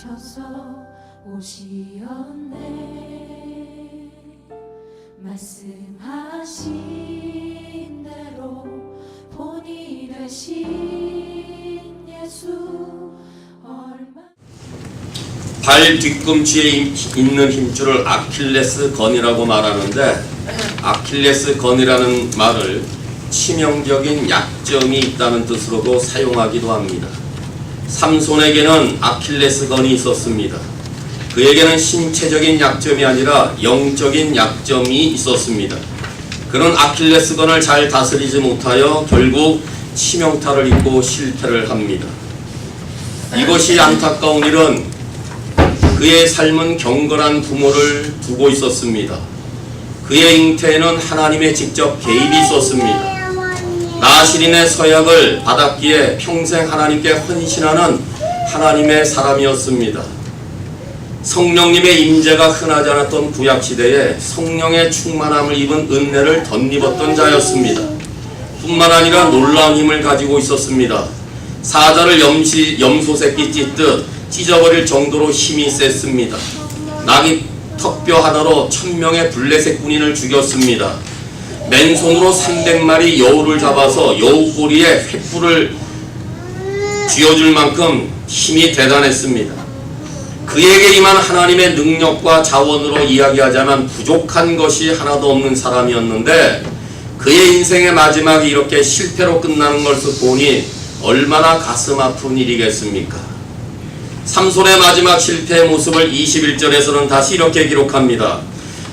오셔서 오시었네. 말씀하신 대로 본이 되신 예수 얼마. 발 뒤꿈치에 있는 힘줄을 아킬레스건이라고 말하는데, 아킬레스건이라는 말을 치명적인 약점이 있다는 뜻으로도 사용하기도 합니다. 삼손에게는 아킬레스건이 있었습니다. 그에게는 신체적인 약점이 아니라 영적인 약점이 있었습니다. 그는 아킬레스건을 잘 다스리지 못하여 결국 치명타를 입고 실패를 합니다. 이것이 안타까운 일은 그의 삶은 경건한 부모를 두고 있었습니다. 그의 잉태에는 하나님의 직접 개입이 있었습니다. 나시린의 서약을 받았기에 평생 하나님께 헌신하는 하나님의 사람이었습니다. 성령님의 임재가 흔하지 않았던 구약시대에 성령의 충만함을 입은 은혜를 덧입었던 자였습니다. 뿐만 아니라 놀라운 힘을 가지고 있었습니다. 사자를 염소 새끼 찢듯 찢어버릴 정도로 힘이 셌습니다. 나귀 턱뼈 하나로 1000명의 블레셋 군인을 죽였습니다. 맨손으로 300마리 여우를 잡아서 여우 꼬리에 횃불을 쥐어줄 만큼 힘이 대단했습니다. 그에게 임한 하나님의 능력과 자원으로 이야기하자면 부족한 것이 하나도 없는 사람이었는데, 그의 인생의 마지막이 이렇게 실패로 끝나는 것을 보니 얼마나 가슴 아픈 일이겠습니까? 삼손의 마지막 실패의 모습을 21절에서는 다시 이렇게 기록합니다.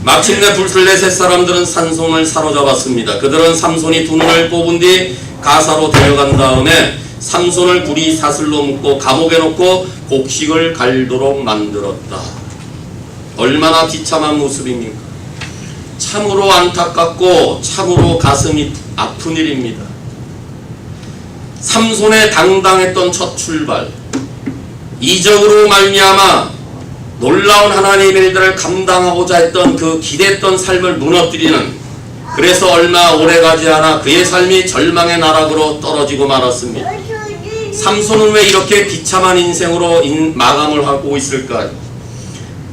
마침내 블레셋 사람들은 삼손을 사로잡았습니다. 그들은 삼손이 두 눈을 뽑은 뒤 가사로 데려간 다음에 삼손을 불이 사슬로 묶고 감옥에 놓고 곡식을 갈도록 만들었다. 얼마나 비참한 모습입니까? 참으로 안타깝고 참으로 가슴이 아픈 일입니다. 삼손의 당당했던 첫 출발, 이적으로 말미암아 놀라운 하나님의 일들을 감당하고자 했던 그 기대했던 삶을 무너뜨리는, 그래서 얼마 오래가지 않아 그의 삶이 절망의 나락으로 떨어지고 말았습니다. 삼손은 왜 이렇게 비참한 인생으로 마감을 하고 있을까요?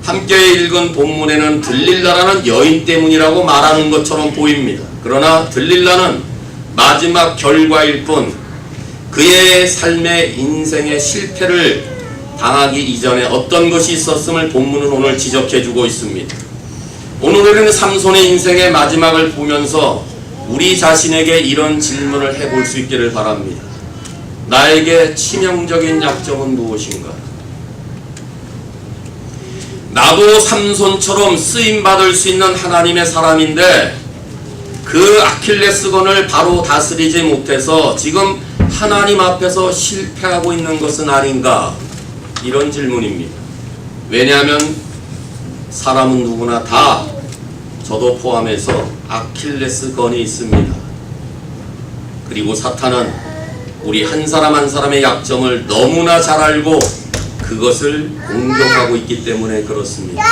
함께 읽은 본문에는 들릴라라는 여인 때문이라고 말하는 것처럼 보입니다. 그러나 들릴라는 마지막 결과일 뿐, 그의 삶의 인생의 실패를 당하기 이전에 어떤 것이 있었음을 본문은 오늘 지적해주고 있습니다. 오늘 우리는 삼손의 인생의 마지막을 보면서 우리 자신에게 이런 질문을 해볼 수 있기를 바랍니다. 나에게 치명적인 약점은 무엇인가? 나도 삼손처럼 쓰임받을 수 있는 하나님의 사람인데 그 아킬레스건을 바로 다스리지 못해서 지금 하나님 앞에서 실패하고 있는 것은 아닌가? 이런 질문입니다. 왜냐하면 사람은 누구나 다, 저도 포함해서 아킬레스건이 있습니다. 그리고 사탄은 우리 한 사람 한 사람의 약점을 너무나 잘 알고 그것을 공격하고 있기 때문에 그렇습니다.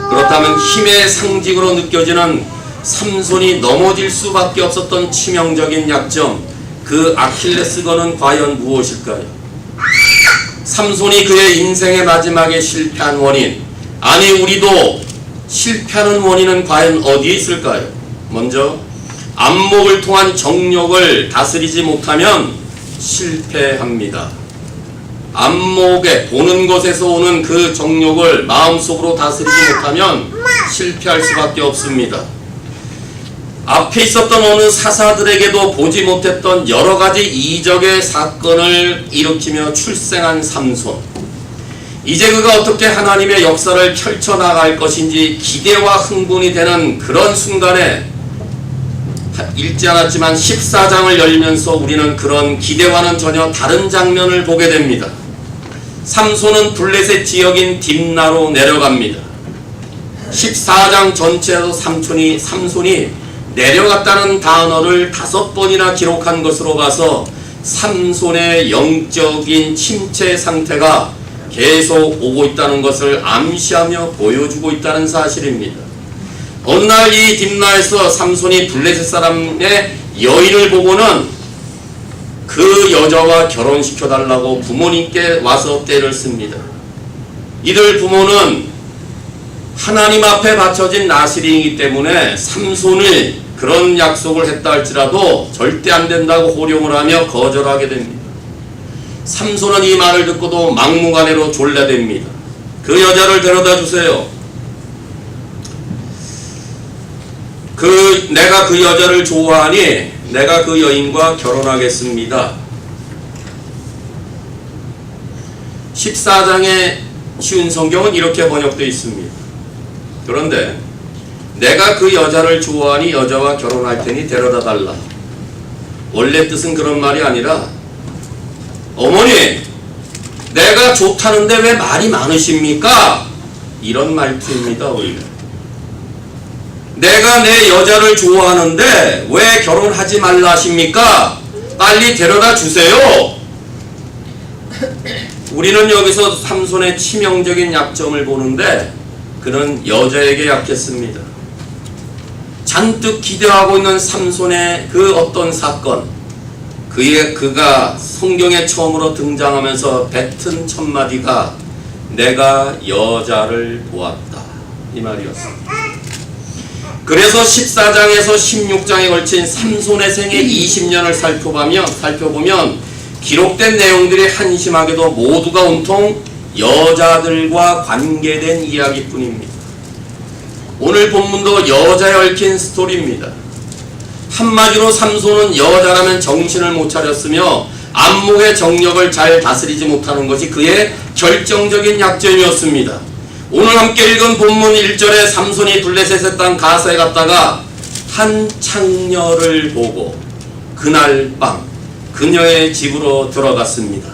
그렇다면 힘의 상징으로 느껴지는 삼손이 넘어질 수밖에 없었던 치명적인 약점, 그 아킬레스건은 과연 무엇일까요? 삼손이 그의 인생의 마지막에 실패한 원인, 아니 우리도 실패하는 원인은 과연 어디에 있을까요? 먼저 안목을 통한 정욕을 다스리지 못하면 실패합니다. 안목에, 보는 것에서 오는 그 정욕을 마음속으로 다스리지 못하면 실패할 수밖에 없습니다. 앞에 있었던 어느 사사들에게도 보지 못했던 여러가지 이적의 사건을 일으키며 출생한 삼손, 이제 그가 어떻게 하나님의 역사를 펼쳐나갈 것인지 기대와 흥분이 되는 그런 순간에 읽지 않았지만 14장을 열면서 우리는 그런 기대와는 전혀 다른 장면을 보게 됩니다. 삼손은 블레셋 지역인 딥나로 내려갑니다. 14장 전체에서 삼손이 내려갔다는 단어를 5번이나 기록한 것으로 봐서 삼손의 영적인 침체 상태가 계속 오고 있다는 것을 암시하며 보여주고 있다는 사실입니다. 어느 날 이 딥나에서 삼손이 블레셋 사람의 여인을 보고는 그 여자와 결혼시켜달라고 부모님께 와서 떼를 씁니다. 이들 부모는 하나님 앞에 바쳐진 나실이기 때문에 삼손이 그런 약속을 했다 할지라도 절대 안 된다고 호령을 하며 거절하게 됩니다. 삼손은 이 말을 듣고도 막무가내로 졸라댑니다. 그 여자를 데려다 주세요. 내가 그 여자를 좋아하니 내가 그 여인과 결혼하겠습니다. 14장의 쉬운 성경은 이렇게 번역되어 있습니다. 그런데 내가 그 여자를 좋아하니 여자와 결혼할 테니 데려다 달라. 원래 뜻은 그런 말이 아니라 어머니 내가 좋다는데 왜 말이 많으십니까? 이런 말투입니다. 오히려 내가 내 여자를 좋아하는데 왜 결혼하지 말라 하십니까? 빨리 데려다 주세요. 우리는 여기서 삼손의 치명적인 약점을 보는데 그는 여자에게 약했습니다. 잔뜩 기대하고 있는 삼손의 그 어떤 사건, 그가 성경에 처음으로 등장하면서 뱉은 첫마디가 내가 여자를 보았다 이 말이었습니다. 그래서 14장에서 16장에 걸친 삼손의 생애 20년을 살펴보면 기록된 내용들이 한심하게도 모두가 온통 여자들과 관계된 이야기뿐입니다. 오늘 본문도 여자에 얽힌 스토리입니다. 한마디로 삼손은 여자라면 정신을 못 차렸으며 안목의 정력을 잘 다스리지 못하는 것이 그의 결정적인 약점이었습니다. 오늘 함께 읽은 본문 1절에 삼손이 블레셋의 땅 가사에 갔다가 한 창녀를 보고 그날 밤 그녀의 집으로 들어갔습니다.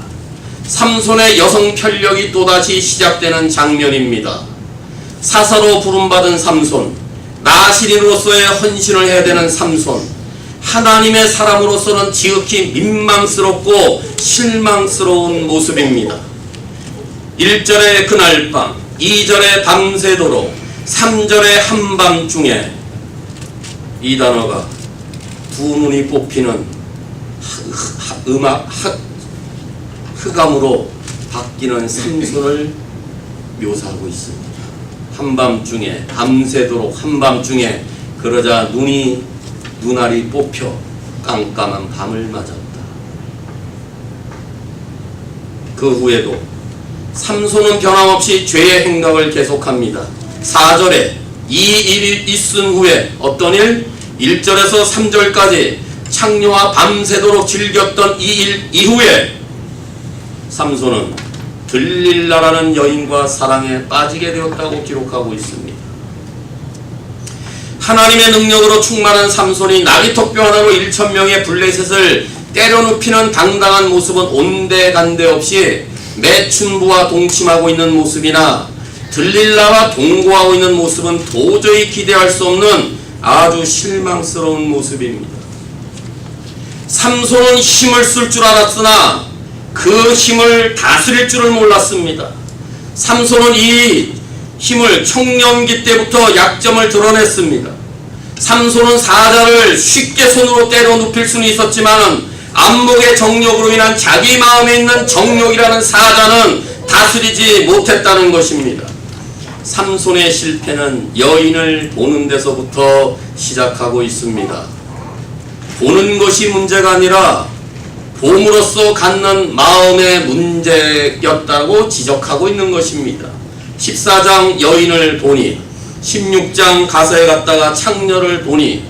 삼손의 여성 편력이 또다시 시작되는 장면입니다. 사사로 부름받은 삼손, 나실인으로서의 헌신을 해야 되는 삼손, 하나님의 사람으로서는 지극히 민망스럽고 실망스러운 모습입니다. 1절에 그날 밤, 2절에 밤새도록, 3절에 한밤중에 이 단어가 두 눈이 뽑히는 흑암으로 바뀌는 삼손을 묘사하고 있습니다. 한밤중에 밤새도록 한밤중에 그러자 눈알이 뽑혀 깜깜한 밤을 맞았다. 그 후에도 삼손은 변함없이 죄의 행각을 계속합니다. 4절에 이 일이 있은 후에 어떤 일? 1절에서 3절까지 창녀와 밤새도록 즐겼던 이 일 이후에 삼손은 들릴라라는 여인과 사랑에 빠지게 되었다고 기록하고 있습니다. 하나님의 능력으로 충만한 삼손이 나귀토뼈 하나로 1,000명의 블레셋을 때려눕히는 당당한 모습은 온데간데 없이 매춘부와 동침하고 있는 모습이나 들릴라와 동거하고 있는 모습은 도저히 기대할 수 없는 아주 실망스러운 모습입니다. 삼손은 힘을 쓸 줄 알았으나 그 힘을 다스릴 줄을 몰랐습니다. 삼손은 이 힘을 청년기 때부터 약점을 드러냈습니다. 삼손은 사자를 쉽게 손으로 때려 눕힐 수는 있었지만 안목의 정욕으로 인한 자기 마음에 있는 정욕이라는 사자는 다스리지 못했다는 것입니다. 삼손의 실패는 여인을 보는 데서부터 시작하고 있습니다. 보는 것이 문제가 아니라 봄으로써 갖는 마음의 문제였다고 지적하고 있는 것입니다. 14장 여인을 보니 16장 가사에 갔다가 창녀를 보니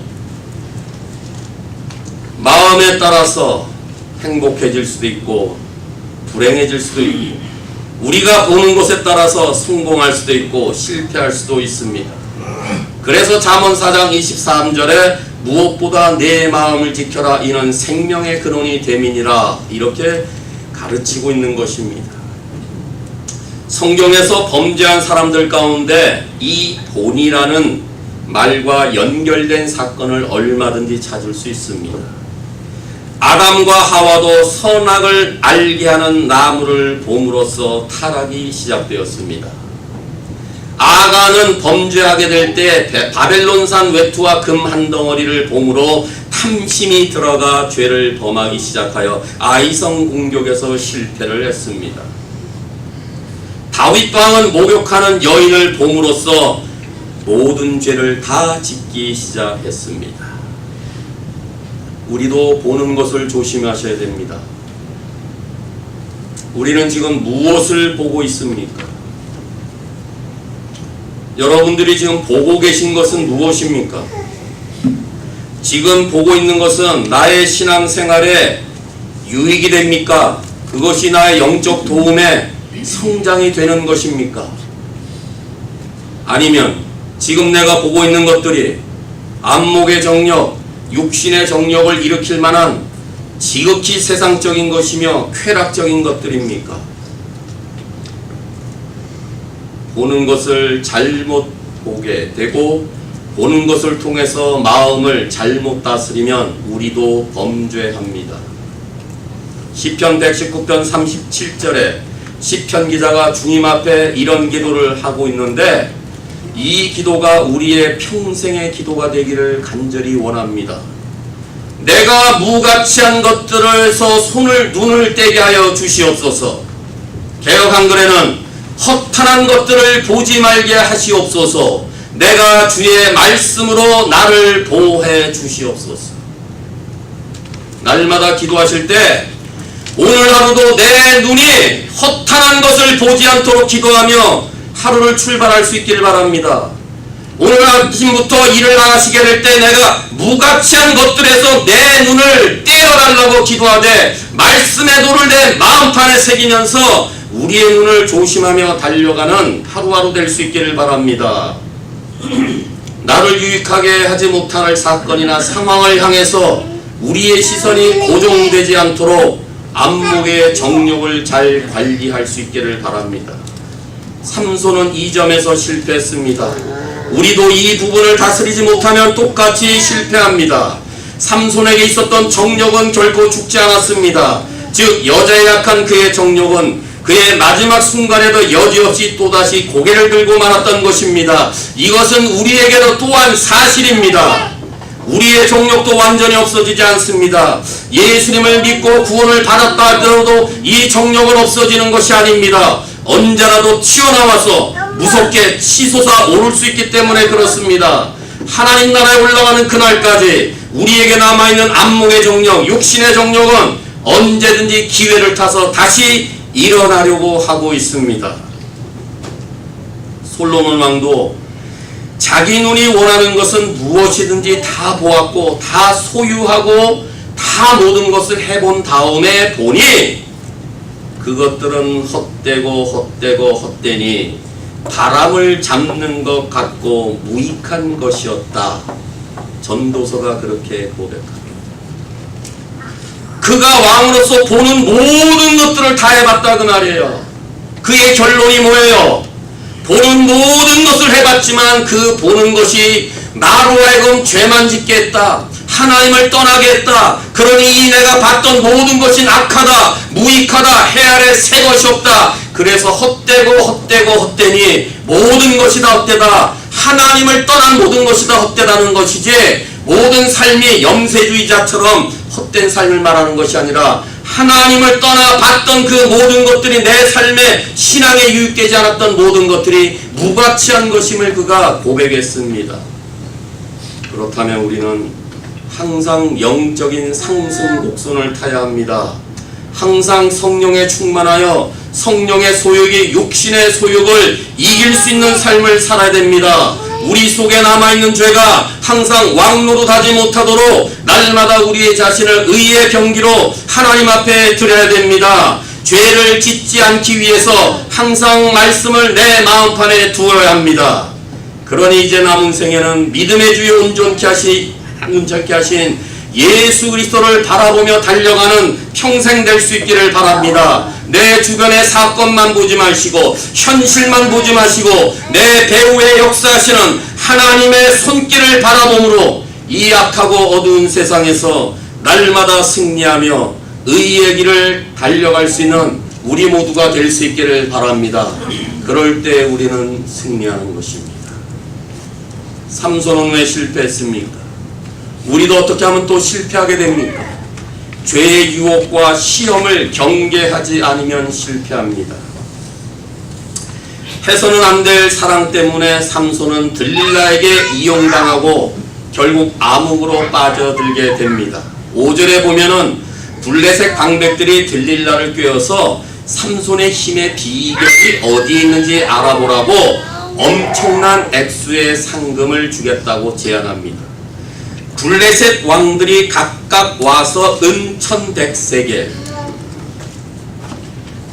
마음에 따라서 행복해질 수도 있고 불행해질 수도 있고 우리가 보는 것에 따라서 성공할 수도 있고 실패할 수도 있습니다. 그래서 잠언 4장 23절에 무엇보다 내 마음을 지켜라 이는 생명의 근원이 됨이니라 이렇게 가르치고 있는 것입니다. 성경에서 범죄한 사람들 가운데 이 본이라는 말과 연결된 사건을 얼마든지 찾을 수 있습니다. 아담과 하와도 선악을 알게 하는 나무를 봄으로써 타락이 시작되었습니다. 아가는 범죄하게 될 때 바벨론산 외투와 금 한 덩어리를 봄으로 탐심이 들어가 죄를 범하기 시작하여 아이성 공격에서 실패를 했습니다. 다윗 왕은 목욕하는 여인을 봄으로써 모든 죄를 다 짓기 시작했습니다. 우리도 보는 것을 조심하셔야 됩니다. 우리는 지금 무엇을 보고 있습니까? 여러분들이 지금 보고 계신 것은 무엇입니까? 지금 보고 있는 것은 나의 신앙생활에 유익이 됩니까? 그것이 나의 영적 도움에 성장이 되는 것입니까? 아니면 지금 내가 보고 있는 것들이 안목의 정력, 육신의 정력을 일으킬 만한 지극히 세상적인 것이며 쾌락적인 것들입니까? 보는 것을 잘못 보게 되고 보는 것을 통해서 마음을 잘못 다스리면 우리도 범죄합니다. 시편 119편 37절에 시편 기자가 주님 앞에 이런 기도를 하고 있는데 이 기도가 우리의 평생의 기도가 되기를 간절히 원합니다. 내가 무가치한 것들에서 눈을 떼게 하여 주시옵소서. 개역 한글에는 허탄한 것들을 보지 말게 하시옵소서. 내가 주의 말씀으로 나를 보호해 주시옵소서. 날마다 기도하실 때 오늘 하루도 내 눈이 허탄한 것을 보지 않도록 기도하며 하루를 출발할 수 있기를 바랍니다. 오늘 아침부터 일을 나가시게 될 때 내가 무가치한 것들에서 내 눈을 떼어달라고 기도하되 말씀의 도를 내 마음판에 새기면서 우리의 눈을 조심하며 달려가는 하루하루 될 수 있기를 바랍니다. 나를 유익하게 하지 못할 사건이나 상황을 향해서 우리의 시선이 고정되지 않도록 안목의 정력을 잘 관리할 수 있기를 바랍니다. 삼손은 이 점에서 실패했습니다. 우리도 이 부분을 다스리지 못하면 똑같이 실패합니다. 삼손에게 있었던 정력은 결코 죽지 않았습니다. 즉 여자에 약한 그의 정력은 그의 마지막 순간에도 여지없이 또다시 고개를 들고 말았던 것입니다. 이것은 우리에게도 또한 사실입니다. 우리의 정력도 완전히 없어지지 않습니다. 예수님을 믿고 구원을 받았다 하더라도 이 정력은 없어지는 것이 아닙니다. 언제라도 튀어나와서 무섭게 치솟아 오를 수 있기 때문에 그렇습니다. 하나님 나라에 올라가는 그날까지 우리에게 남아있는 안목의 정력, 육신의 정력은 언제든지 기회를 타서 다시 일어나려고 하고 있습니다. 솔로몬 왕도 자기 눈이 원하는 것은 무엇이든지 다 보았고 다 소유하고 다 모든 것을 해본 다음에 보니 그것들은 헛되니 바람을 잡는 것 같고 무익한 것이었다. 전도서가 그렇게 고백합니다. 그가 왕으로서 보는 모든 것들을 다 해봤다 그 말이에요. 그의 결론이 뭐예요? 보는 모든 것을 해봤지만 그 보는 것이 나로 하여금 죄만 짓게 했다. 하나님을 떠나게 했다. 그러니 내가 봤던 모든 것이 악하다, 무익하다, 해 아래 새 것이 없다. 그래서 헛되니 모든 것이 다 헛되다. 하나님을 떠난 모든 것이 다 헛되다는 것이지 모든 삶이 염세주의자처럼 헛된 삶을 말하는 것이 아니라 하나님을 떠나 봤던 그 모든 것들이 내 삶에 신앙에 유익되지 않았던 모든 것들이 무가치한 것임을 그가 고백했습니다. 그렇다면 우리는 항상 영적인 상승 곡선을 타야 합니다. 항상 성령에 충만하여 성령의 소욕이 육신의 소욕을 이길 수 있는 삶을 살아야 됩니다. 우리 속에 남아있는 죄가 항상 왕노릇하지 못하도록 날마다 우리의 자신을 의의 병기로 하나님 앞에 드려야 됩니다. 죄를 짓지 않기 위해서 항상 말씀을 내 마음판에 두어야 합니다. 그러니 이제 남은 생에는 믿음의 주여 온전케 하신 예수 그리스도를 바라보며 달려가는 평생 될 수 있기를 바랍니다. 내 주변의 사건만 보지 마시고 현실만 보지 마시고 내 배후에 역사하시는 하나님의 손길을 바라봄으로 이 악하고 어두운 세상에서 날마다 승리하며 의의 길을 달려갈 수 있는 우리 모두가 될 수 있기를 바랍니다. 그럴 때 우리는 승리하는 것입니다. 삼손은 왜 실패했습니까? 우리도 어떻게 하면 또 실패하게 됩니까? 죄의 유혹과 시험을 경계하지 않으면 실패합니다. 해서는 안 될 사랑 때문에 삼손은 들릴라에게 이용당하고 결국 암흑으로 빠져들게 됩니다. 5절에 보면은 블레셋 방백들이 들릴라를 꿰어서 삼손의 힘의 비결이 어디에 있는지 알아보라고 엄청난 액수의 상금을 주겠다고 제안합니다. 블레셋 왕들이 각각 와서 은 1100세겔,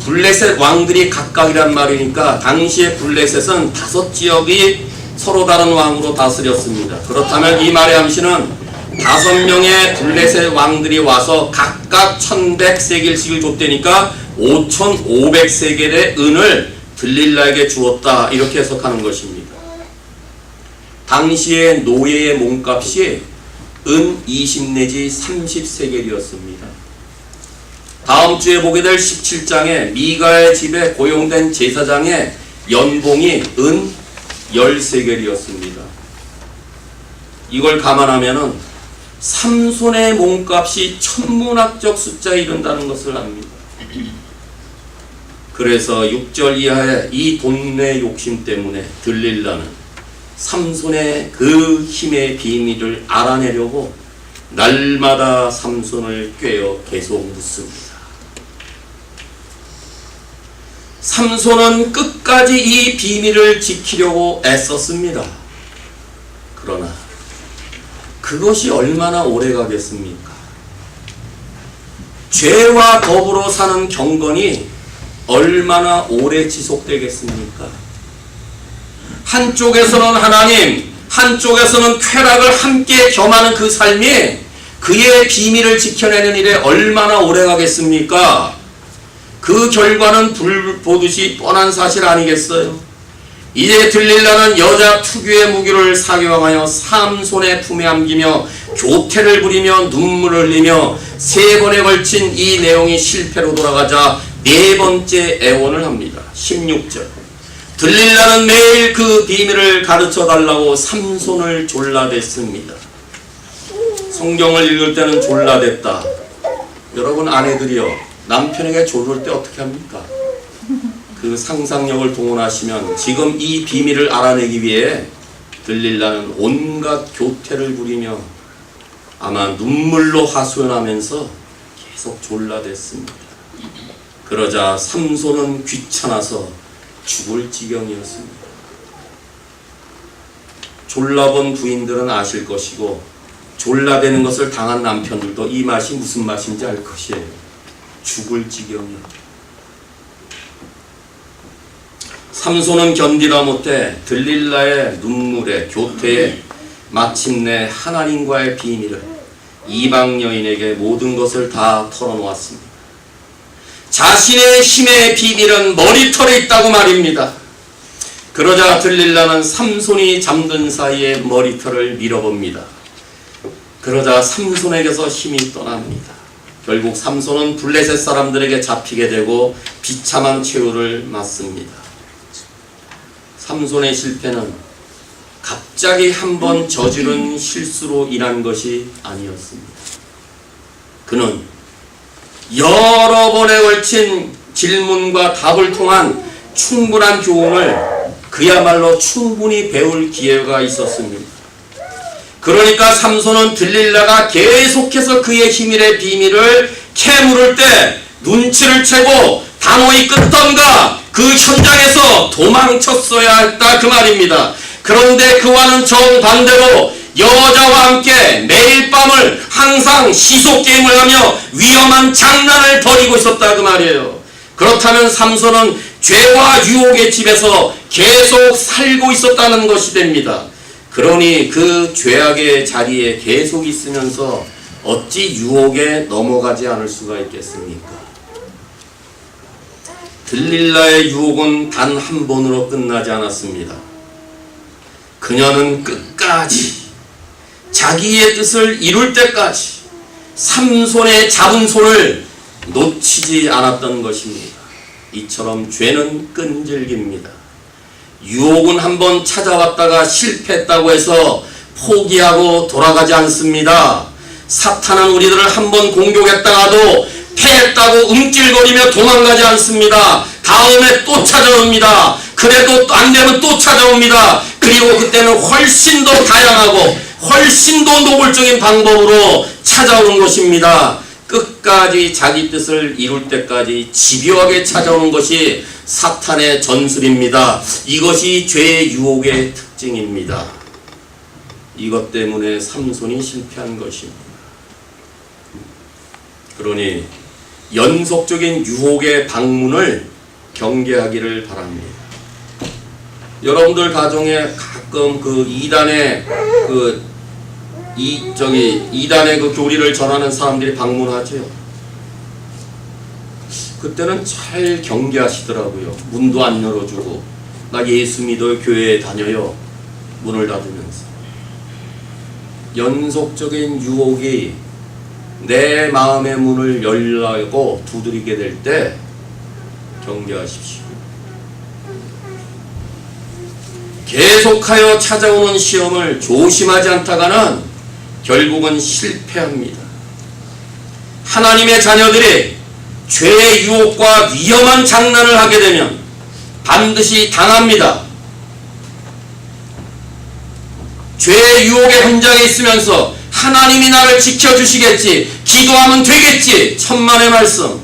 블레셋 왕들이 각각이란 말이니까 당시에 블레셋은 5지역이 서로 다른 왕으로 다스렸습니다. 그렇다면 이 말의 암시는 5명의 블레셋 왕들이 와서 각각 1100세겔씩을 줬다니까 5500세겔의 은을 들릴라에게 주었다, 이렇게 해석하는 것입니다. 당시의 노예의 몸값이 은 20 내지 30세겔이었습니다. 다음 주에 보게 될 17장에 미가의 집에 고용된 제사장의 연봉이 은 10세겔이었습니다. 이걸 감안하면은 삼손의 몸값이 천문학적 숫자에 이른다는 것을 압니다. 그래서 6절 이하의 이 돈의 욕심 때문에 들릴라는 삼손의 그 힘의 비밀을 알아내려고 날마다 삼손을 꿰어 계속 묻습니다. 삼손은 끝까지 이 비밀을 지키려고 애썼습니다. 그러나 그것이 얼마나 오래 가겠습니까? 죄와 더불어 사는 경건이 얼마나 오래 지속되겠습니까? 한쪽에서는 하나님, 한쪽에서는 쾌락을 함께 겸하는 그 삶이 그의 비밀을 지켜내는 일에 얼마나 오래 가겠습니까? 그 결과는 불 보듯이 뻔한 사실 아니겠어요? 이제 들릴라는 여자 특유의 무기를 사용하여 삼손의 품에 안기며 교태를 부리며 눈물을 흘리며 3번에 걸친 이 내용이 실패로 돌아가자 4번째 애원을 합니다. 16절. 들릴라는 매일 그 비밀을 가르쳐 달라고 삼손을 졸라댔습니다. 성경을 읽을 때는 졸라댔다. 여러분 아내들이요, 남편에게 졸을 때 어떻게 합니까? 그 상상력을 동원하시면 지금 이 비밀을 알아내기 위해 들릴라는 온갖 교태를 부리며 아마 눈물로 하소연하면서 계속 졸라댔습니다. 그러자 삼손은 귀찮아서 죽을 지경이었습니다. 졸라본 부인들은 아실 것이고 졸라대는 것을 당한 남편들도 이 맛이 무슨 맛인지 알 것이에요. 죽을 지경이요. 삼손은 견디다 못해 들릴라의 눈물에 교태에 마침내 하나님과의 비밀을 이방 여인에게 모든 것을 다 털어놓았습니다. 자신의 힘의 비밀은 머리털에 있다고 말입니다. 그러자 들릴라는 삼손이 잠든 사이에 머리털을 밀어봅니다. 그러자 삼손에게서 힘이 떠납니다. 결국 삼손은 블레셋 사람들에게 잡히게 되고 비참한 최후를 맞습니다. 삼손의 실패는 갑자기 한번 저지른 실수로 인한 것이 아니었습니다. 그는 여러 번에 걸친 질문과 답을 통한 충분한 교훈을 그야말로 충분히 배울 기회가 있었습니다. 그러니까 삼손은 들릴라가 계속해서 그의 힘의 비밀을 캐물을 때 눈치를 채고 단호히 끊던가 그 현장에서 도망쳤어야 했다, 그 말입니다. 그런데 그와는 정반대로 여자와 함께 매일 밤을 항상 시소게임을 하며 위험한 장난을 벌이고 있었다, 그 말이에요. 그렇다면 삼손은 죄와 유혹의 집에서 계속 살고 있었다는 것이 됩니다. 그러니 그 죄악의 자리에 계속 있으면서 어찌 유혹에 넘어가지 않을 수가 있겠습니까? 들릴라의 유혹은 단 한 번으로 끝나지 않았습니다. 그녀는 끝까지 자기의 뜻을 이룰 때까지 삼손의 잡은 손을 놓치지 않았던 것입니다. 이처럼 죄는 끈질깁니다. 유혹은 한번 찾아왔다가 실패했다고 해서 포기하고 돌아가지 않습니다. 사탄은 우리들을 한번 공격했다가도 패했다고 움찔거리며 도망가지 않습니다. 다음에 또 찾아옵니다. 그래도 안 되면 또 찾아옵니다. 그리고 그때는 훨씬 더 다양하고 훨씬 더 노골적인 방법으로 찾아오는 것입니다. 끝까지 자기 뜻을 이룰 때까지 집요하게 찾아오는 것이 사탄의 전술입니다. 이것이 죄의 유혹의 특징입니다. 이것 때문에 삼손이 실패한 것입니다. 그러니 연속적인 유혹의 방문을 경계하기를 바랍니다. 여러분들 가정에 가끔 그 이단의 이단의 그 교리를 전하는 사람들이 방문하죠. 그때는 잘 경계하시더라고요. 문도 안 열어주고, 나 예수 믿어요, 교회에 다녀요, 문을 닫으면서. 연속적인 유혹이 내 마음의 문을 열라고 두드리게 될 때 경계하십시오. 계속하여 찾아오는 시험을 조심하지 않다가는 결국은 실패합니다. 하나님의 자녀들이 죄의 유혹과 위험한 장난을 하게 되면 반드시 당합니다. 죄의 유혹의 현장에 있으면서 하나님이 나를 지켜주시겠지, 기도하면 되겠지, 천만의 말씀.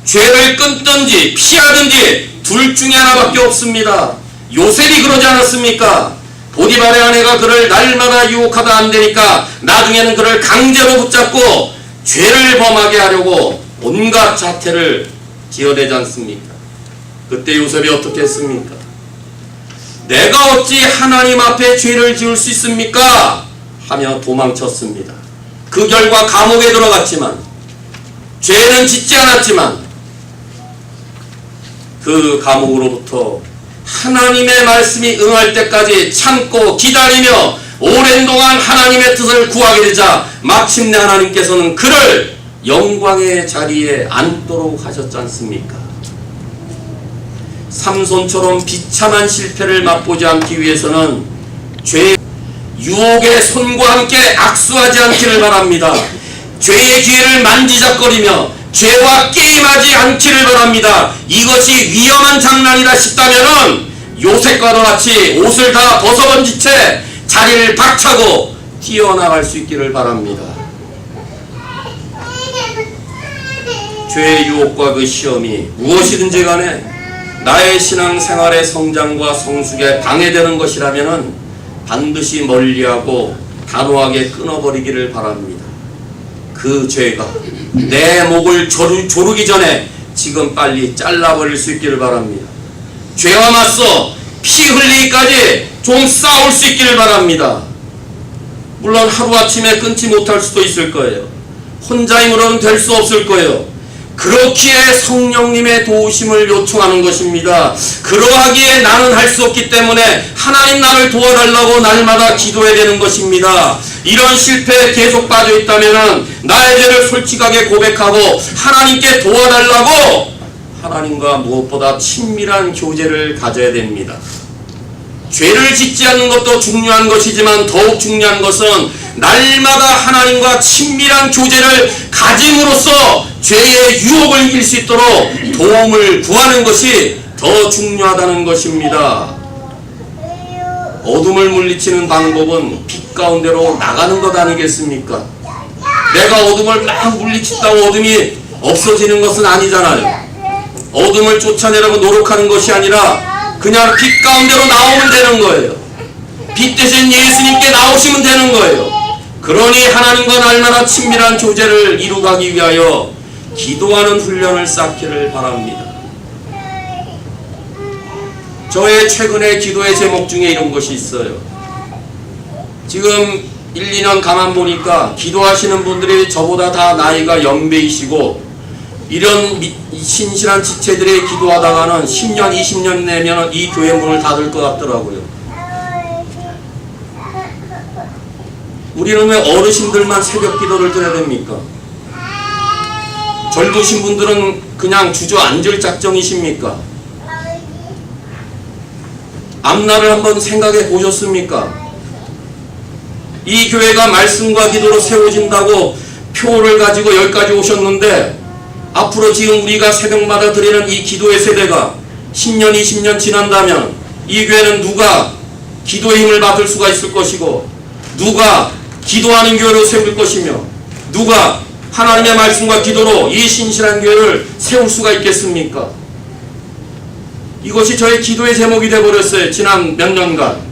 죄를 끊든지 피하든지 둘 중에 하나밖에 없습니다. 요셉이 그러지 않았습니까? 보디발의 아내가 그를 날마다 유혹하다 안 되니까 나중에는 그를 강제로 붙잡고 죄를 범하게 하려고 온갖 자태를 지어내지 않습니까? 그때 요셉이 어떻게 했습니까? 내가 어찌 하나님 앞에 죄를 지을 수 있습니까? 하며 도망쳤습니다. 그 결과 감옥에 들어갔지만, 죄는 짓지 않았지만 그 감옥으로부터 하나님의 말씀이 응할 때까지 참고 기다리며 오랜 동안 하나님의 뜻을 구하게 되자 마침내 하나님께서는 그를 영광의 자리에 앉도록 하셨지 않습니까? 삼손처럼 비참한 실패를 맛보지 않기 위해서는 죄의 유혹의 손과 함께 악수하지 않기를 바랍니다. 죄의 기회를 만지작거리며 죄와 게임하지 않기를 바랍니다. 이것이 위험한 장난이다 싶다면은 요셉과도 같이 옷을 다 벗어던진 채 자리를 박차고 뛰어나갈 수 있기를 바랍니다. 죄의 유혹과 그 시험이 무엇이든지 간에 나의 신앙생활의 성장과 성숙에 방해되는 것이라면은 반드시 멀리하고 단호하게 끊어버리기를 바랍니다. 그 죄가 내 목을 조르기 전에 지금 빨리 잘라버릴 수 있기를 바랍니다. 죄와 맞서 피 흘리기까지 좀 싸울 수 있기를 바랍니다. 물론 하루아침에 끊지 못할 수도 있을 거예요. 혼자 힘으로는 될 수 없을 거예요. 그렇기에 성령님의 도우심을 요청하는 것입니다. 그러하기에 나는 할 수 없기 때문에 하나님 나를 도와달라고 날마다 기도해야 되는 것입니다. 이런 실패에 계속 빠져 있다면 나의 죄를 솔직하게 고백하고 하나님께 도와달라고 하나님과 무엇보다 친밀한 교제를 가져야 됩니다. 죄를 짓지 않는 것도 중요한 것이지만 더욱 중요한 것은 날마다 하나님과 친밀한 교제를 가짐으로써 죄의 유혹을 이길 수 있도록 도움을 구하는 것이 더 중요하다는 것입니다. 어둠을 물리치는 방법은 빛 가운데로 나가는 것 아니겠습니까? 내가 어둠을 막 물리친다고 어둠이 없어지는 것은 아니잖아요. 어둠을 쫓아내려고 노력하는 것이 아니라 그냥 빛 가운데로 나오면 되는 거예요. 빛 대신 예수님께 나오시면 되는 거예요. 그러니 하나님과 날마다 친밀한 교제를 이루가기 위하여 기도하는 훈련을 쌓기를 바랍니다. 저의 최근의 기도의 제목 중에 이런 것이 있어요. 지금 1, 2년 가만 보니까 기도하시는 분들이 저보다 다 나이가 연배이시고 이런 신실한 지체들이 기도하다가는 10년, 20년 내면 이 교회 문을 닫을 것 같더라고요. 우리는 왜 어르신들만 새벽 기도를 드려야 됩니까? 젊으신 분들은 그냥 주저앉을 작정이십니까? 앞날을 한번 생각해 보셨습니까? 이 교회가 말씀과 기도로 세워진다고 표를 가지고 여기까지 오셨는데 앞으로 지금 우리가 새벽마다 드리는 이 기도의 세대가 10년, 20년 지난다면 이 교회는 누가 기도의 힘을 받을 수가 있을 것이고, 누가 기도하는 교회로 세울 것이며, 누가 하나님의 말씀과 기도로 이 신실한 교회를 세울 수가 있겠습니까? 이것이 저의 기도의 제목이 되어버렸어요. 지난 몇 년간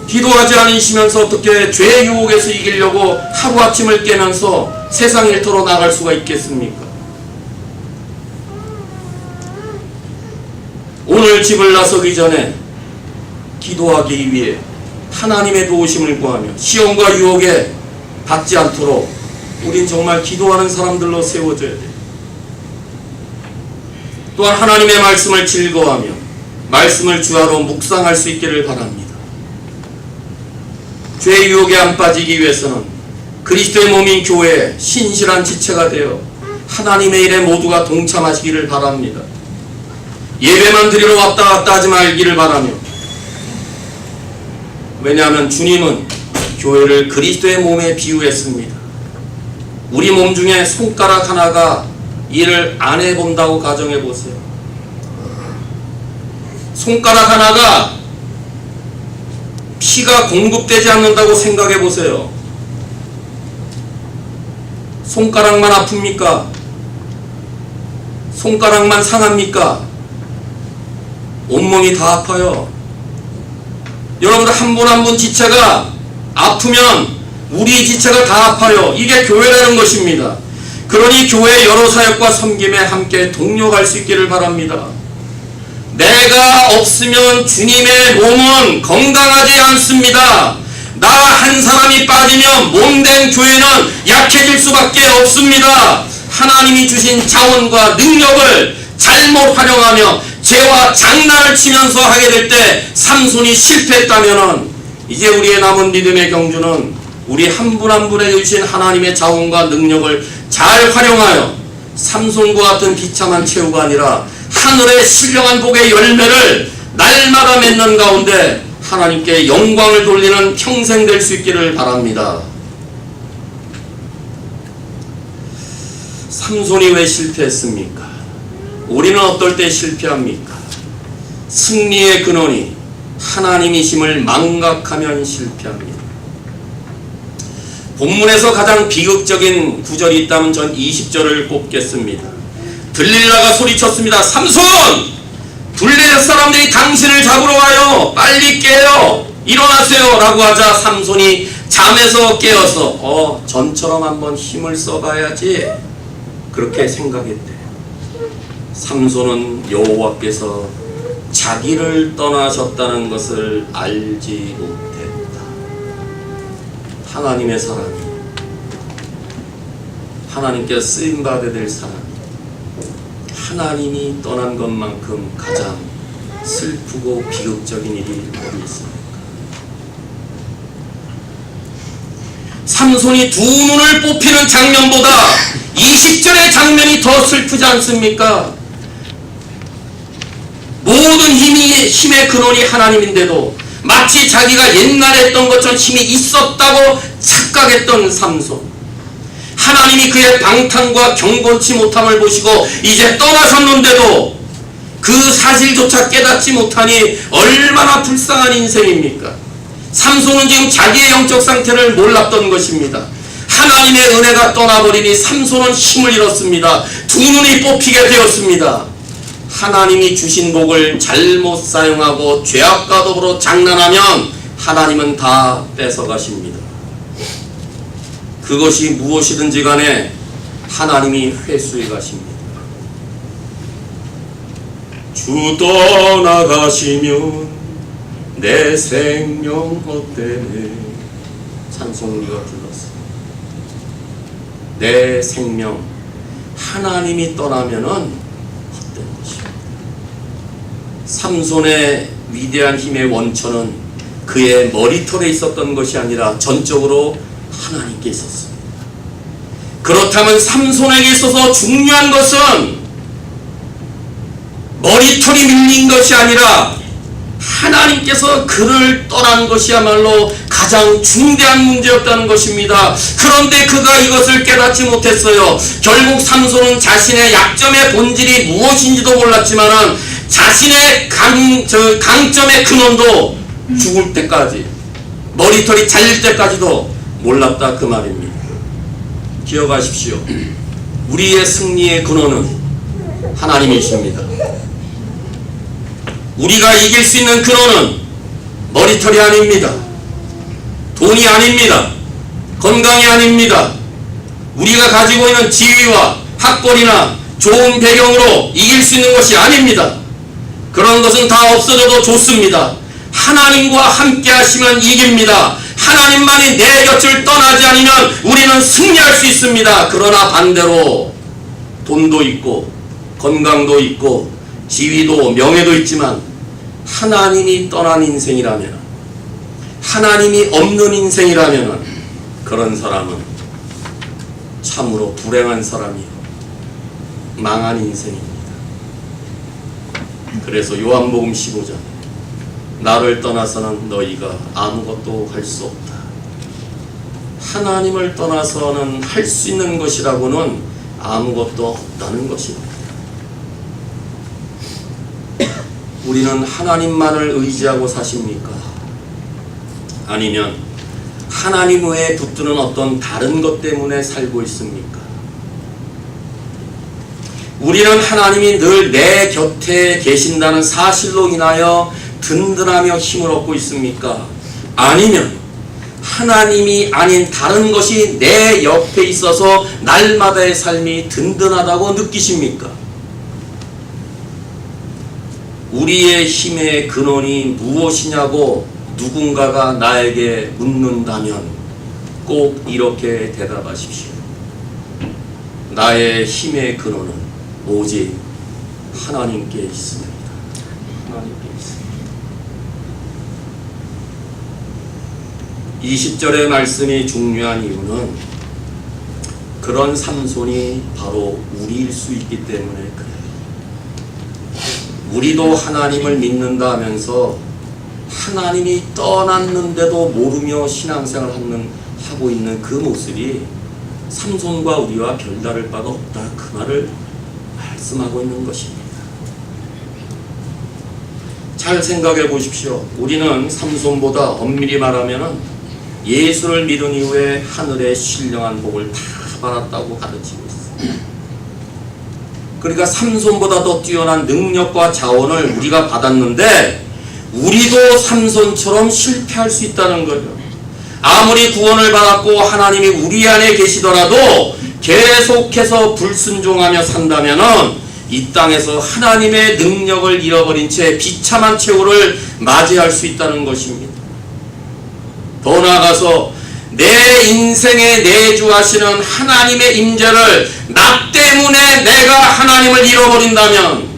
기도하지 않으시면서 어떻게 죄의 유혹에서 이기려고 하루아침을 깨면서 세상 일터로 나갈 수가 있겠습니까? 오늘 집을 나서기 전에 기도하기 위해 하나님의 도우심을 구하며 시험과 유혹에 받지 않도록 우린 정말 기도하는 사람들로 세워져야 돼요. 또한 하나님의 말씀을 즐거워하며 말씀을 주야로 묵상할 수 있기를 바랍니다. 죄의 유혹에 안 빠지기 위해서는 그리스도의 몸인 교회에 신실한 지체가 되어 하나님의 일에 모두가 동참하시기를 바랍니다. 예배만 드리러 왔다 갔다 하지 말기를 바라며, 왜냐하면 주님은 교회를 그리스도의 몸에 비유했습니다. 우리 몸 중에 손가락 하나가 일을 안 해본다고 가정해보세요. 손가락 하나가 피가 공급되지 않는다고 생각해보세요. 손가락만 아픕니까? 손가락만 상합니까? 온몸이 다 아파요. 여러분들 한 분 한 분 지체가 아프면 우리 지체가 다 아파요. 이게 교회라는 것입니다. 그러니 교회 여러 사역과 섬김에 함께 동력할 수 있기를 바랍니다. 내가 없으면 주님의 몸은 건강하지 않습니다. 나 한 사람이 빠지면 몸된 교회는 약해질 수밖에 없습니다. 하나님이 주신 자원과 능력을 잘못 활용하며 죄와 장난을 치면서 하게 될 때 삼손이 실패했다면, 이제 우리의 남은 믿음의 경주는 우리 한 분 한 분에게 주신 하나님의 자원과 능력을 잘 활용하여 삼손과 같은 비참한 최후가 아니라 하늘의 신령한 복의 열매를 날마다 맺는 가운데 하나님께 영광을 돌리는 평생 될 수 있기를 바랍니다. 삼손이 왜 실패했습니까? 우리는 어떨 때 실패합니까? 승리의 근원이 하나님이심을 망각하면 실패합니다. 본문에서 가장 비극적인 구절이 있다면 전 20절을 꼽겠습니다. 들릴라가 소리쳤습니다. 삼손! 블레셋 사람들이 당신을 잡으러 와요. 빨리 깨요. 일어나세요. 라고 하자 삼손이 잠에서 깨어서 전처럼 한번 힘을 써봐야지, 그렇게 생각했대요. 삼손은 여호와께서 자기를 떠나셨다는 것을 알지 못했다. 하나님의 사람이, 하나님께 쓰임받아야 될 사람이 하나님이 떠난 것만큼 가장 슬프고 비극적인 일이 어디 있습니까? 삼손이 두 눈을 뽑히는 장면보다 20절의 장면이 더 슬프지 않습니까? 모든 힘의 근원이 하나님인데도 마치 자기가 옛날에 했던 것처럼 힘이 있었다고 착각했던 삼손. 하나님이 그의 방탕과 경건치 못함을 보시고 이제 떠나셨는데도 그 사실조차 깨닫지 못하니 얼마나 불쌍한 인생입니까? 삼손은 지금 자기의 영적 상태를 몰랐던 것입니다. 하나님의 은혜가 떠나버리니 삼손은 힘을 잃었습니다. 두 눈이 뽑히게 되었습니다. 하나님이 주신 복을 잘못 사용하고 죄악과 더불어 장난하면 하나님은 다 뺏어가십니다. 그것이 무엇이든지 간에 하나님이 회수해 가십니다. 주 떠나가시면 내 생명 헛되네. 찬송리가 불렀어요. 내 생명, 하나님이 떠나면은 헛된 것입니다. 삼손의 위대한 힘의 원천은 그의 머리털에 있었던 것이 아니라 전적으로 하나님께 있었습니다. 그렇다면 삼손에게 있어서 중요한 것은 머리털이 밀린 것이 아니라 하나님께서 그를 떠난 것이야말로 가장 중대한 문제였다는 것입니다. 그런데 그가 이것을 깨닫지 못했어요. 결국 삼손은 자신의 약점의 본질이 무엇인지도 몰랐지만 자신의 강점의 근원도 죽을 때까지, 머리털이 잘릴 때까지도 몰랐다 그 말입니다. 기억하십시오. 우리의 승리의 근원은 하나님이십니다. 우리가 이길 수 있는 근원은 머리털이 아닙니다. 돈이 아닙니다. 건강이 아닙니다. 우리가 가지고 있는 지위와 학벌이나 좋은 배경으로 이길 수 있는 것이 아닙니다. 그런 것은 다 없어져도 좋습니다. 하나님과 함께 하시면 이깁니다. 하나님만이 내 곁을 떠나지 않으면 우리는 승리할 수 있습니다. 그러나 반대로 돈도 있고 건강도 있고 지위도 명예도 있지만 하나님이 떠난 인생이라면, 하나님이 없는 인생이라면 그런 사람은 참으로 불행한 사람이요, 망한 인생입니다. 그래서 요한복음 15장, 나를 떠나서는 너희가 아무것도 할 수 없다. 하나님을 떠나서는 할 수 있는 것이라고는 아무것도 없다는 것입니다. 우리는 하나님만을 의지하고 사십니까? 아니면 하나님 외에 붙드는 어떤 다른 것 때문에 살고 있습니까? 우리는 하나님이 늘 내 곁에 계신다는 사실로 인하여 든든하며 힘을 얻고 있습니까? 아니면 하나님이 아닌 다른 것이 내 옆에 있어서 날마다의 삶이 든든하다고 느끼십니까? 우리의 힘의 근원이 무엇이냐고 누군가가 나에게 묻는다면 꼭 이렇게 대답하십시오. 나의 힘의 근원은 오직 하나님께 있습니다. 하나님께 있습니다. 20절의 말씀이 중요한 이유는 그런 삼손이 바로 우리일 수 있기 때문에 그래요. 우리도 하나님을 믿는다 하면서 하나님이 떠났는데도 모르며 신앙생활을 하고 있는 그 모습이 삼손과 우리와 별다를 바가 없다, 그 말을 말씀하고 있는 것입니다. 잘 생각해 보십시오. 우리는 삼손보다 엄밀히 말하면 예수를 믿은 이후에 하늘의 신령한 복을 다 받았다고 가르치고 있습니다. 그러니까 삼손보다 더 뛰어난 능력과 자원을 우리가 받았는데 우리도 삼손처럼 실패할 수 있다는 거예요. 아무리 구원을 받았고 하나님이 우리 안에 계시더라도 계속해서 불순종하며 산다면은 이 땅에서 하나님의 능력을 잃어버린 채 비참한 최후를 맞이할 수 있다는 것입니다. 더 나아가서 내 인생에 내주하시는 하나님의 임재를 나 때문에 내가 하나님을 잃어버린다면,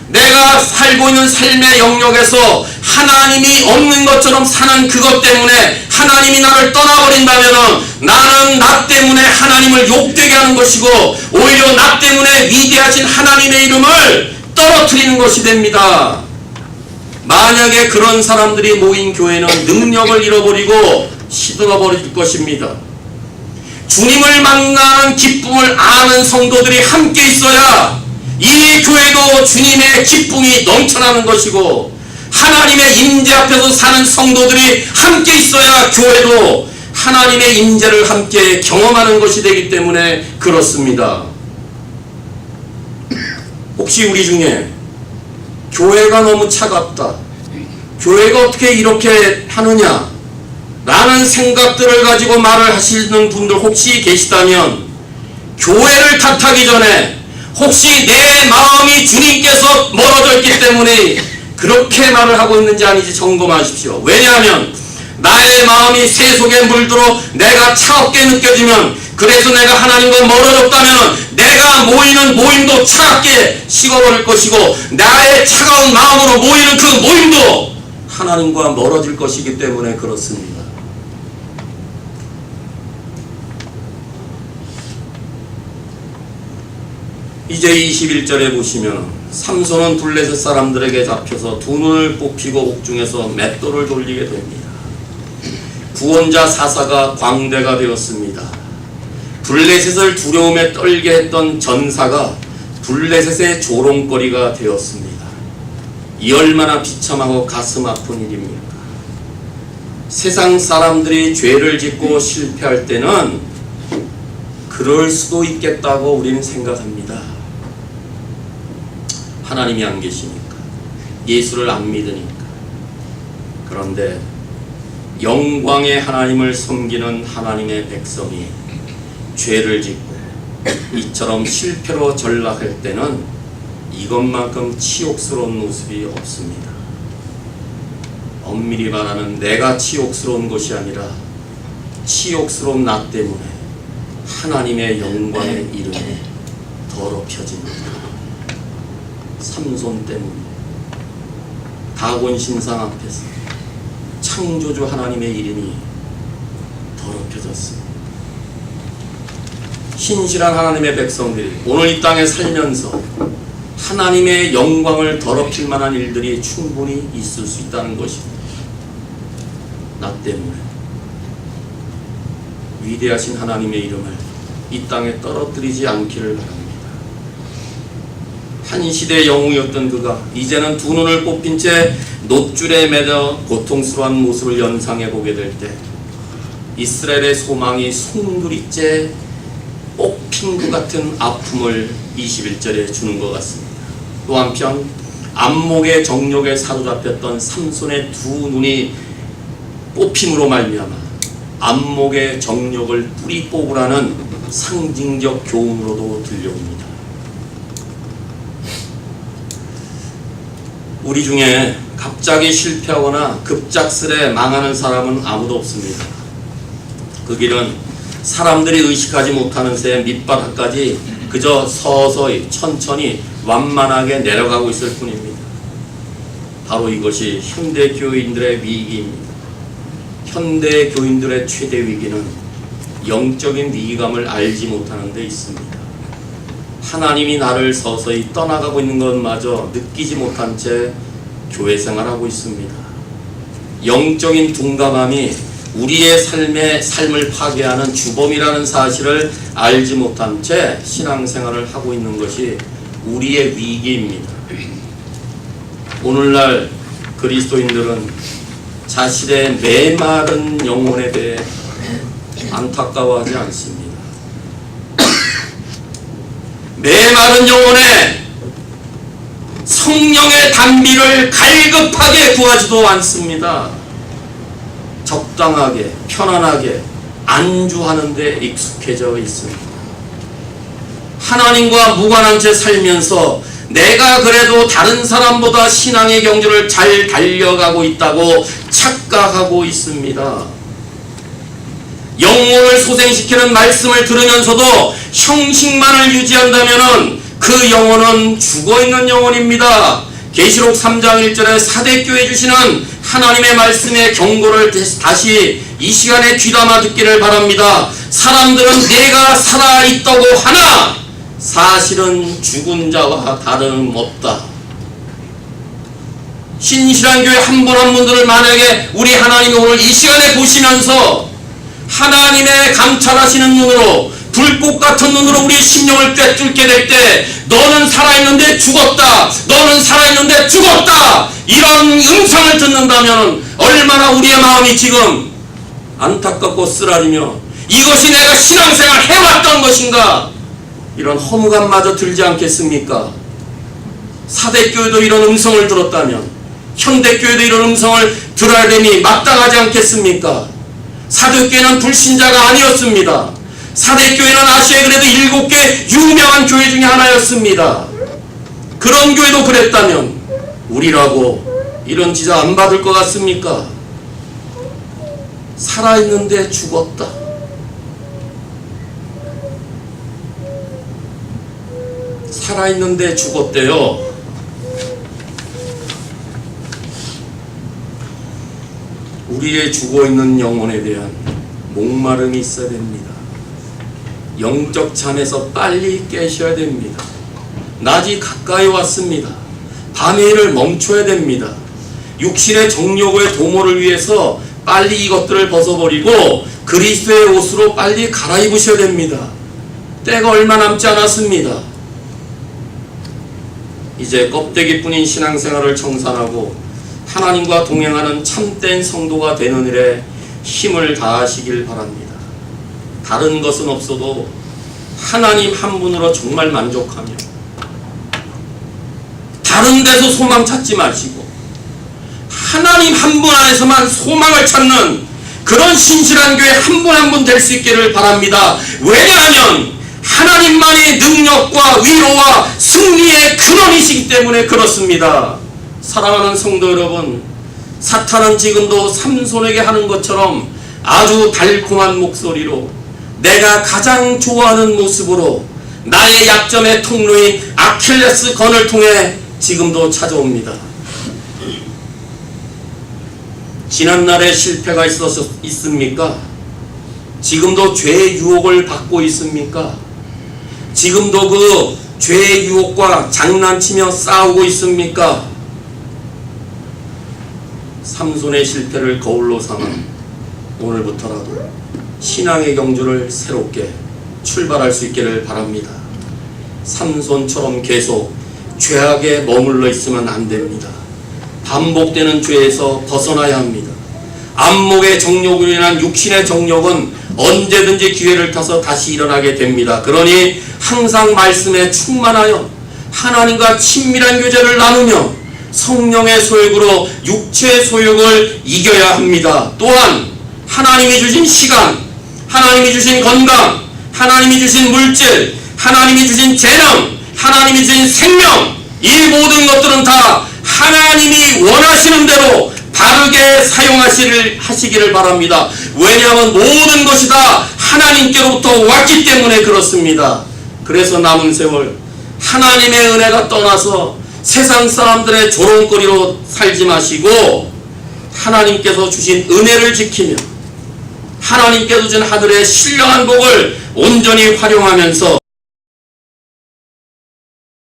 내가 살고 있는 삶의 영역에서 하나님이 없는 것처럼 사는 그것 때문에 하나님이 나를 떠나버린다면 나는 나 때문에 하나님을 욕되게 하는 것이고 오히려 나 때문에 위대하신 하나님의 이름을 떨어뜨리는 것이 됩니다. 만약에 그런 사람들이 모인 교회는 능력을 잃어버리고 시들어버릴 것입니다. 주님을 만나는 기쁨을 아는 성도들이 함께 있어야 이 교회도 주님의 기쁨이 넘쳐나는 것이고, 하나님의 임재 앞에서 사는 성도들이 함께 있어야 교회도 하나님의 임재를 함께 경험하는 것이 되기 때문에 그렇습니다. 혹시 우리 중에 교회가 너무 차갑다, 교회가 어떻게 이렇게 하느냐 라는 생각들을 가지고 말을 하시는 분들 혹시 계시다면, 교회를 탓하기 전에 혹시 내 마음이 주님께서 멀어져 있기 때문에 그렇게 말을 하고 있는지 아닌지 점검하십시오. 왜냐하면 나의 마음이 새 속에 물들어 내가 차갑게 느껴지면, 그래서 내가 하나님과 멀어졌다면 내가 모이는 모임도 차갑게 식어버릴 것이고, 나의 차가운 마음으로 모이는 그 모임도 하나님과 멀어질 것이기 때문에 그렇습니다. 이제 21절에 보시면 삼손은 블레셋 사람들에게 잡혀서 두 눈을 뽑히고 옥중에서 맷돌을 돌리게 됩니다. 구원자 사사가 광대가 되었습니다. 블레셋을 두려움에 떨게 했던 전사가 블레셋의 조롱거리가 되었습니다. 이 얼마나 비참하고 가슴 아픈 일입니까? 세상 사람들이 죄를 짓고 실패할 때는 그럴 수도 있겠다고 우리는 생각합니다. 하나님이 안 계시니까, 예수를 안 믿으니까. 그런데 영광의 하나님을 섬기는 하나님의 백성이 죄를 짓고 이처럼 실패로 전락할 때는 이것만큼 치욕스러운 모습이 없습니다. 엄밀히 말하면 내가 치욕스러운 것이 아니라 치욕스러운 나 때문에 하나님의 영광의 이름이 더럽혀집니다. 삼손 때문에 다곤 신상 앞에서 창조주 하나님의 이름이 더럽혀졌습니다. 신실한 하나님의 백성들이 오늘 이 땅에 살면서 하나님의 영광을 더럽힐 만한 일들이 충분히 있을 수 있다는 것입니다. 나 때문에 위대하신 하나님의 이름을 이 땅에 떨어뜨리지 않기를 바랍니다. 한 시대의 영웅이었던 그가 이제는 두 눈을 뽑힌 채 놋줄에 매여 고통스러운 모습을 연상해 보게 될 때 이스라엘의 소망이 송두리째 뽑힌 것 같은 아픔을 21절에 주는 것 같습니다. 또 한편 안목의 정욕에 사로잡혔던 삼손의 두 눈이 뽑힘으로 말미암아 안목의 정욕을 뿌리 뽑으라는 상징적 교훈으로도 들려옵니다. 우리 중에 갑자기 실패하거나 급작스레 망하는 사람은 아무도 없습니다. 그 길은 사람들이 의식하지 못하는 새 밑바닥까지 그저 서서히 천천히 완만하게 내려가고 있을 뿐입니다. 바로 이것이 현대 교인들의 위기입니다. 현대 교인들의 최대 위기는 영적인 위기감을 알지 못하는 데 있습니다. 하나님이 나를 서서히 떠나가고 있는 것마저 느끼지 못한 채 교회 생활하고 있습니다. 영적인 둔감함이 우리의 삶을 파괴하는 주범이라는 사실을 알지 못한 채 신앙생활을 하고 있는 것이 우리의 위기입니다. 오늘날 그리스도인들은 자신의 메마른 영혼에 대해 안타까워하지 않습니다. 메마른 영혼에 성령의 단비를 갈급하게 구하지도 않습니다. 적당하게 편안하게 안주하는 데 익숙해져 있습니다. 하나님과 무관한 채 살면서 내가 그래도 다른 사람보다 신앙의 경주를 잘 달려가고 있다고 착각하고 있습니다. 영혼을 소생시키는 말씀을 들으면서도 형식만을 유지한다면 그 영혼은 죽어있는 영혼입니다. 계시록 3장 1절에 사대교회 주시는 하나님의 말씀의 경고를 다시 이 시간에 귀담아 듣기를 바랍니다. 사람들은 내가 살아있다고 하나 사실은 죽은 자와 다름없다. 신실한 교회 한 분 한 분들을 만약에 우리 하나님이 오늘 이 시간에 보시면서 하나님의 감찰하시는 눈으로 불꽃 같은 눈으로 우리 심령을 꿰뚫게 될 때 너는 살아있는데 죽었다, 너는 살아있는데 죽었다, 이런 음성을 듣는다면 얼마나 우리의 마음이 지금 안타깝고 쓰라리며 이것이 내가 신앙생활 해왔던 것인가, 이런 허무감마저 들지 않겠습니까? 사대교회도 이런 음성을 들었다면 현대교회도 이런 음성을 들어야 되니 마땅하지 않겠습니까? 사대교회는 불신자가 아니었습니다. 사대교회는 아시아에 그래도 7개 유명한 교회 중에 하나였습니다. 그런 교회도 그랬다면 우리라고 이런 지적 안 받을 것 같습니까? 살아있는데 죽었다. 살아있는데 죽었대요. 우리의 죽어있는 영혼에 대한 목마름이 있어야 됩니다. 영적 잠에서 빨리 깨셔야 됩니다. 낮이 가까이 왔습니다. 밤의 일을 멈춰야 됩니다. 육신의 정욕의 도모를 위해서 빨리 이것들을 벗어버리고 그리스도의 옷으로 빨리 갈아입으셔야 됩니다. 때가 얼마 남지 않았습니다. 이제 껍데기뿐인 신앙생활을 청산하고 하나님과 동행하는 참된 성도가 되는 일에 힘을 다하시길 바랍니다. 다른 것은 없어도 하나님 한 분으로 정말 만족하며 다른 데서 소망 찾지 마시고 하나님 한 분 안에서만 소망을 찾는 그런 신실한 교회 한 분 한 분 될 수 있기를 바랍니다. 왜냐하면 하나님만이 능력과 위로와 승리의 근원이시기 때문에 그렇습니다. 사랑하는 성도 여러분, 사탄은 지금도 삼손에게 하는 것처럼 아주 달콤한 목소리로 내가 가장 좋아하는 모습으로 나의 약점의 통로인 아킬레스 건을 통해 지금도 찾아옵니다. 지난날에 실패가 있습니까? 지금도 죄의 유혹을 받고 있습니까? 지금도 그 죄의 유혹과 장난치며 싸우고 있습니까? 삼손의 실패를 거울로 삼아 오늘부터라도 신앙의 경주를 새롭게 출발할 수 있기를 바랍니다. 삼손처럼 계속 죄악에 머물러 있으면 안 됩니다. 반복되는 죄에서 벗어나야 합니다. 안목의 정욕으로 인한 육신의 정욕은 언제든지 기회를 타서 다시 일어나게 됩니다. 그러니 항상 말씀에 충만하여 하나님과 친밀한 교제를 나누며 성령의 소욕으로 육체의 소욕을 이겨야 합니다. 또한 하나님이 주신 시간, 하나님이 주신 건강, 하나님이 주신 물질, 하나님이 주신 재능, 하나님이 주신 생명, 이 모든 것들은 다 하나님이 원하시는 대로 바르게 사용하시기를 바랍니다. 왜냐하면 모든 것이 다 하나님께로부터 왔기 때문에 그렇습니다. 그래서 남은 세월 하나님의 은혜가 떠나서 세상 사람들의 조롱거리로 살지 마시고 하나님께서 주신 은혜를 지키며 하나님께서 주신 하늘의 신령한 복을 온전히 활용하면서